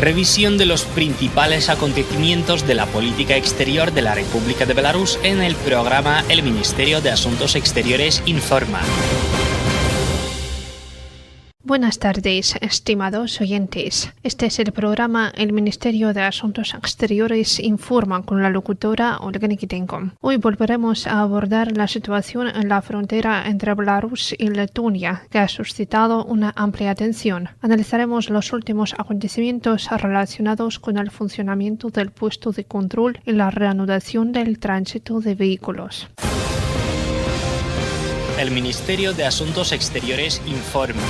Revisión de los principales acontecimientos de la política exterior de la República de Belarus en el programa El Ministerio de Asuntos Exteriores informa. Buenas tardes, estimados oyentes. Este es el programa El Ministerio de Asuntos Exteriores informa con la locutora Olga Nikitenko. Hoy volveremos a abordar la situación en la frontera entre Belarus y Letonia, que ha suscitado una amplia atención. Analizaremos los últimos acontecimientos relacionados con el funcionamiento del puesto de control y la reanudación del tránsito de vehículos. El Ministerio de Asuntos Exteriores informa.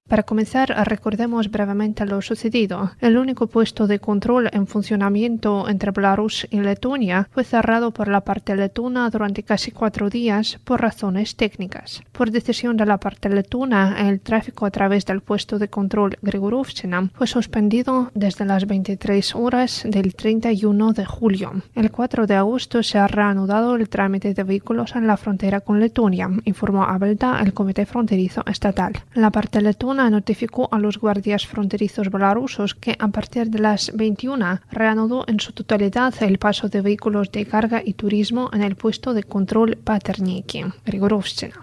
Para comenzar, recordemos brevemente lo sucedido. El único puesto de control en funcionamiento entre Belarus y Letonia fue cerrado por la parte letona durante casi 4 días por razones técnicas. Por decisión de la parte letona, el tráfico a través del puesto de control Grigorovщина fue suspendido desde las 23 horas del 31 de julio. El 4 de agosto se ha reanudado el trámite de vehículos en la frontera con Letonia, informó a Belta el Comité Fronterizo Estatal. La parte letona notificó a los guardias fronterizos belarusos que a partir de las 21 reanudó en su totalidad el paso de vehículos de carga y turismo en el puesto de control Paterniki, Grigorovщина.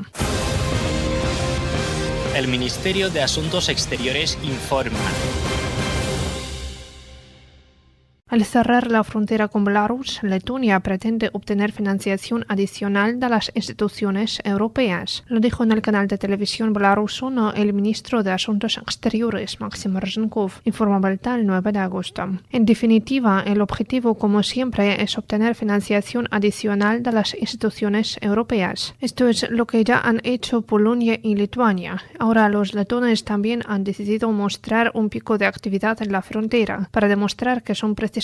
El Ministerio de Asuntos Exteriores informa. Al cerrar la frontera con Belarus, Letonia pretende obtener financiación adicional de las instituciones europeas. Lo dijo en el canal de televisión belaruso el ministro de Asuntos Exteriores, Maxim Rezhenkov, informó Belta el 9 de agosto. En definitiva, el objetivo, como siempre, es obtener financiación adicional de las instituciones europeas. Esto es lo que ya han hecho Polonia y Lituania. Ahora los letones también han decidido mostrar un pico de actividad en la frontera para demostrar que son precisamente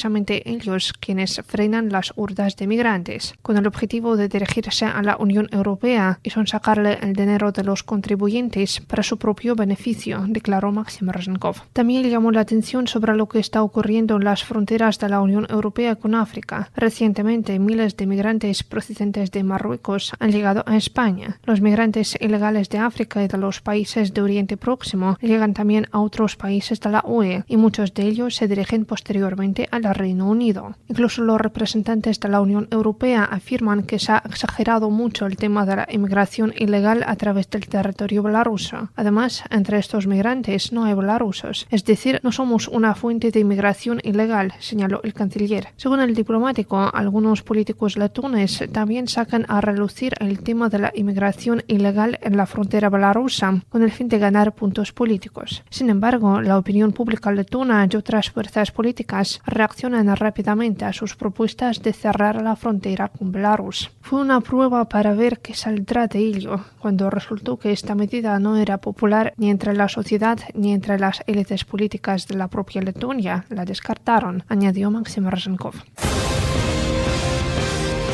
ellos quienes frenan las hordas de migrantes, con el objetivo de dirigirse a la Unión Europea y sonsacarle el dinero de los contribuyentes para su propio beneficio, declaró Maxim Rezhenkov. También llamó la atención sobre lo que está ocurriendo en las fronteras de la Unión Europea con África. Recientemente, miles de migrantes procedentes de Marruecos han llegado a España. Los migrantes ilegales de África y de los países de Oriente Próximo llegan también a otros países de la UE y muchos de ellos se dirigen posteriormente al Reino Unido. Incluso los representantes de la Unión Europea afirman que se ha exagerado mucho el tema de la inmigración ilegal a través del territorio belaruso. Además, entre estos migrantes no hay belarusos, es decir, no somos una fuente de inmigración ilegal, señaló el canciller. Según el diplomático, algunos políticos letones también sacan a relucir el tema de la inmigración ilegal en la frontera belarusa con el fin de ganar puntos políticos. Sin embargo, la opinión pública letona y otras fuerzas políticas reaccionan rápidamente a sus propuestas de cerrar la frontera con Belarus. Fue una prueba para ver qué saldrá de ello, cuando resultó que esta medida no era popular ni entre la sociedad ni entre las élites políticas de la propia Letonia. La descartaron, añadió Maxim Rezhenkov.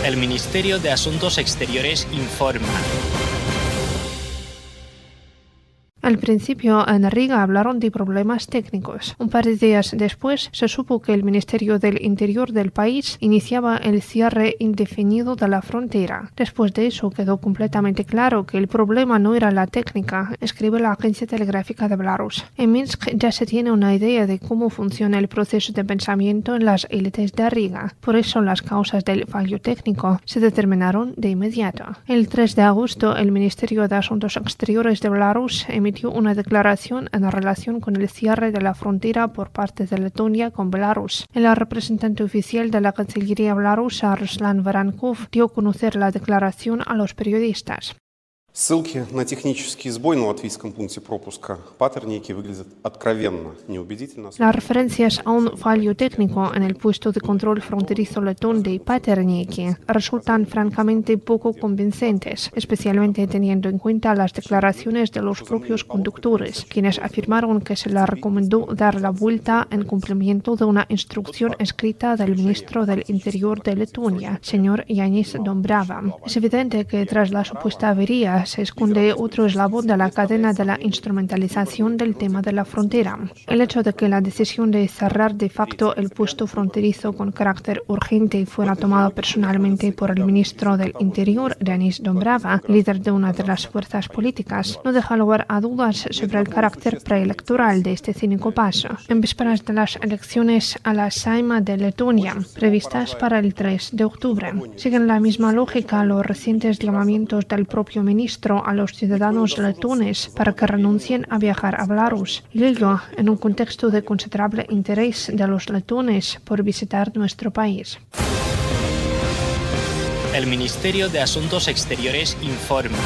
El Ministerio de Asuntos Exteriores informa. Al principio, en Riga hablaron de problemas técnicos. Un par de días después, se supo que el Ministerio del Interior del país iniciaba el cierre indefinido de la frontera. Después de eso, quedó completamente claro que el problema no era la técnica, escribe la agencia telegráfica de Belarus. En Minsk ya se tiene una idea de cómo funciona el proceso de pensamiento en las élites de Riga. Por eso, las causas del fallo técnico se determinaron de inmediato. El 3 de agosto, el Ministerio de Asuntos Exteriores de Belarus emitió una declaración en relación con el cierre de la frontera por parte de Letonia con Belarus. El representante oficial de la Cancillería belarusa, Ruslan Varankov, dio a conocer la declaración a los periodistas. Ссылки на технический сбой на латвийском пункте пропуска Патерники выглядят откровенно неубедительно. Las referencias a un fallo técnico en el puesto de control fronterizo letón de Paterniki resultan francamente poco convincentes, especialmente teniendo en cuenta las declaraciones de los propios conductores, quienes afirmaron que se les recomendó dar la vuelta en cumplimiento de una instrucción escrita del ministro del Interior de Letonia, señor Yanis Dombrava. Es evidente que tras la supuesta avería Letonia se esconde otro eslabón de la cadena de la instrumentalización del tema de la frontera. El hecho de que la decisión de cerrar de facto el puesto fronterizo con carácter urgente fuera tomada personalmente por el ministro del Interior, Denis Dombrava, líder de una de las fuerzas políticas, no deja lugar a dudas sobre el carácter preelectoral de este cínico paso. En vísperas de las elecciones a la Saima de Letonia, previstas para el 3 de octubre, siguen la misma lógica los recientes llamamientos del propio ministro a los ciudadanos letones para que renuncien a viajar a Belarus, y ello en un contexto de considerable interés de los letones por visitar nuestro país. El Ministerio de Asuntos Exteriores informa.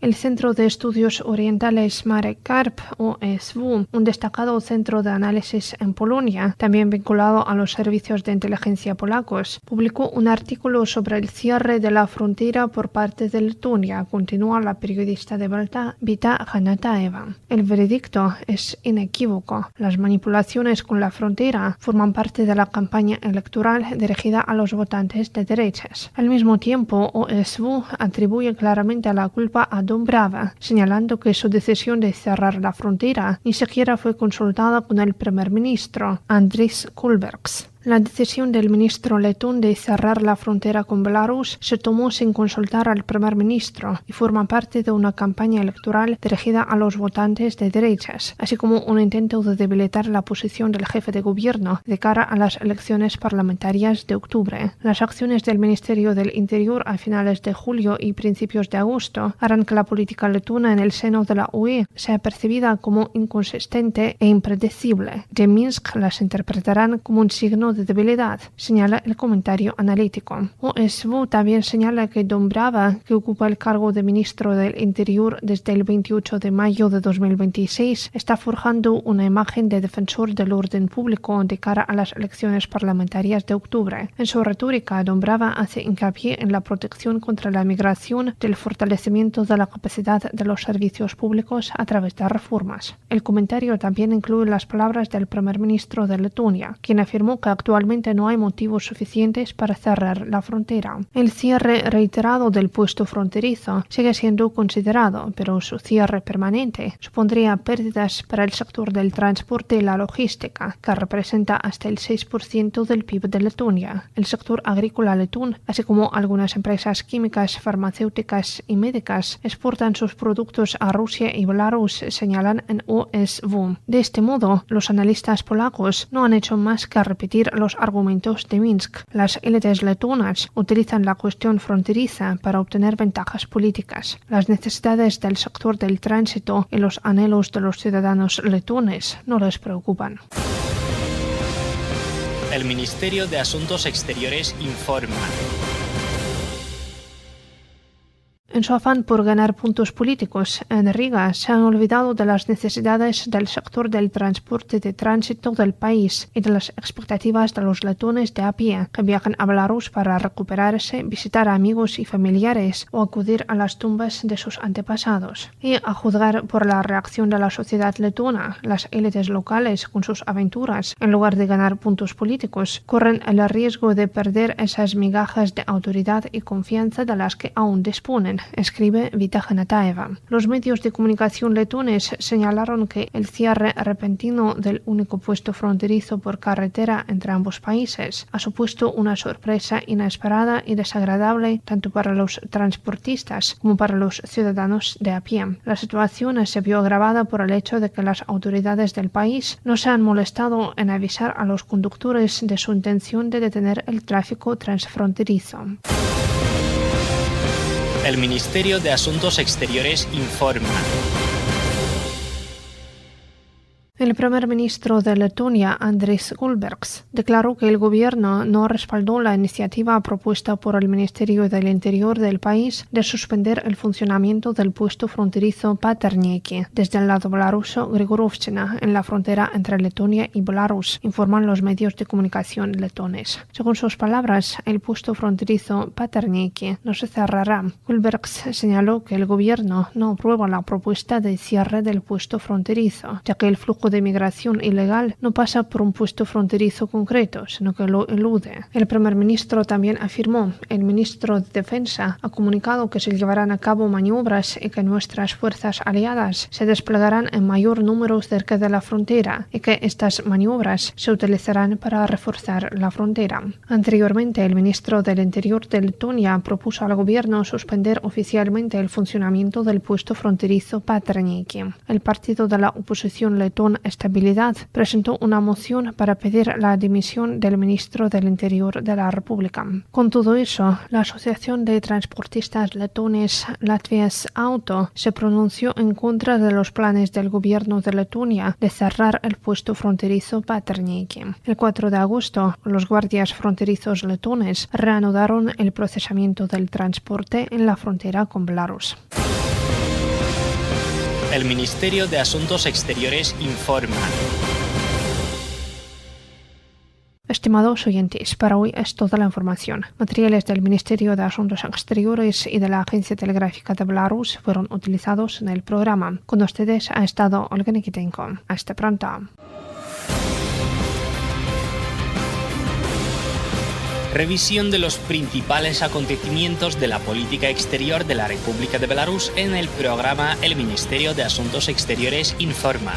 El Centro de Estudios Orientales Marek Karp, o ESW, un destacado centro de análisis en Polonia, también vinculado a los servicios de inteligencia polacos, publicó un artículo sobre el cierre de la frontera por parte de Letonia, continúa la periodista de Balta, Vita Hanataeva. El veredicto es inequívoco. Las manipulaciones con la frontera forman parte de la campaña electoral dirigida a los votantes de derechas. Al mismo tiempo, ESW atribuye claramente la culpa a Dombrava, señalando que su decisión de cerrar la frontera ni siquiera fue consultada con el primer ministro, Andris Kulbergs. La decisión del ministro letón de cerrar la frontera con Belarus se tomó sin consultar al primer ministro y forma parte de una campaña electoral dirigida a los votantes de derechas, así como un intento de debilitar la posición del jefe de gobierno de cara a las elecciones parlamentarias de octubre. Las acciones del Ministerio del Interior a finales de julio y principios de agosto harán que la política letona en el seno de la UE sea percibida como inconsistente e impredecible. De Minsk las interpretarán como un signo de debilidad, señala el comentario analítico. ESW también señala que Dombrava, que ocupa el cargo de ministro del Interior desde el 28 de mayo de 2026, está forjando una imagen de defensor del orden público de cara a las elecciones parlamentarias de octubre. En su retórica, Dombrava hace hincapié en la protección contra la migración, del fortalecimiento de la capacidad de los servicios públicos a través de reformas. El comentario también incluye las palabras del primer ministro de Letonia, quien afirmó que actualmente no hay motivos suficientes para cerrar la frontera. El cierre reiterado del puesto fronterizo sigue siendo considerado, pero su cierre permanente supondría pérdidas para el sector del transporte y la logística, que representa hasta el 6% del PIB de Letonia. El sector agrícola letón, así como algunas empresas químicas, farmacéuticas y médicas, exportan sus productos a Rusia y Belarus, señalan en ESW. De este modo, los analistas polacos no han hecho más que repetir los argumentos de Minsk. Las élites letonas utilizan la cuestión fronteriza para obtener ventajas políticas. Las necesidades del sector del tránsito y los anhelos de los ciudadanos letones no les preocupan. El Ministerio de Asuntos Exteriores informa. En su afán por ganar puntos políticos, en Riga se han olvidado de las necesidades del sector del transporte de tránsito del país y de las expectativas de los letones de a pie que viajan a Belarus para recuperarse, visitar a amigos y familiares o acudir a las tumbas de sus antepasados. Y a juzgar por la reacción de la sociedad letona, las élites locales con sus aventuras, en lugar de ganar puntos políticos, corren el riesgo de perder esas migajas de autoridad y confianza de las que aún disponen, escribe Vita Hanataeva. Los medios de comunicación letones señalaron que el cierre repentino del único puesto fronterizo por carretera entre ambos países ha supuesto una sorpresa inesperada y desagradable tanto para los transportistas como para los ciudadanos de a pie. La situación se vio agravada por el hecho de que las autoridades del país no se han molestado en avisar a los conductores de su intención de detener el tráfico transfronterizo. El Ministerio de Asuntos Exteriores informa. El primer ministro de Letonia, Andris Kulbergs, declaró que el gobierno no respaldó la iniciativa propuesta por el Ministerio del Interior del país de suspender el funcionamiento del puesto fronterizo Paternieki desde el lado belaruso Grigorovchina, en la frontera entre Letonia y Belarus, informan los medios de comunicación letones. Según sus palabras, el puesto fronterizo Paternieki no se cerrará. Kulbergs señaló que el gobierno no aprueba la propuesta de cierre del puesto fronterizo, ya que el flujo de de inmigración ilegal no pasa por un puesto fronterizo concreto, sino que lo elude. El primer ministro también afirmó: el ministro de Defensa ha comunicado que se llevarán a cabo maniobras y que nuestras fuerzas aliadas se desplegarán en mayor número cerca de la frontera y que estas maniobras se utilizarán para reforzar la frontera. Anteriormente, el ministro del Interior de Letonia propuso al gobierno suspender oficialmente el funcionamiento del puesto fronterizo Paterniki. El partido de la oposición letón Estabilidad presentó una moción para pedir la dimisión del ministro del Interior de la República. Con todo eso, la Asociación de Transportistas Letones Latvias Auto se pronunció en contra de los planes del gobierno de Letonia de cerrar el puesto fronterizo Paterniki. El 4 de agosto, los guardias fronterizos letones reanudaron el procesamiento del transporte en la frontera con Belarus. El Ministerio de Asuntos Exteriores informa. Estimados oyentes, para hoy es toda la información. Materiales del Ministerio de Asuntos Exteriores y de la Agencia Telegráfica de Belarus fueron utilizados en el programa. Con ustedes ha estado Olga Nikitenko. Hasta pronto. Revisión de los principales acontecimientos de la política exterior de la República de Belarus en el programa El Ministerio de Asuntos Exteriores informa.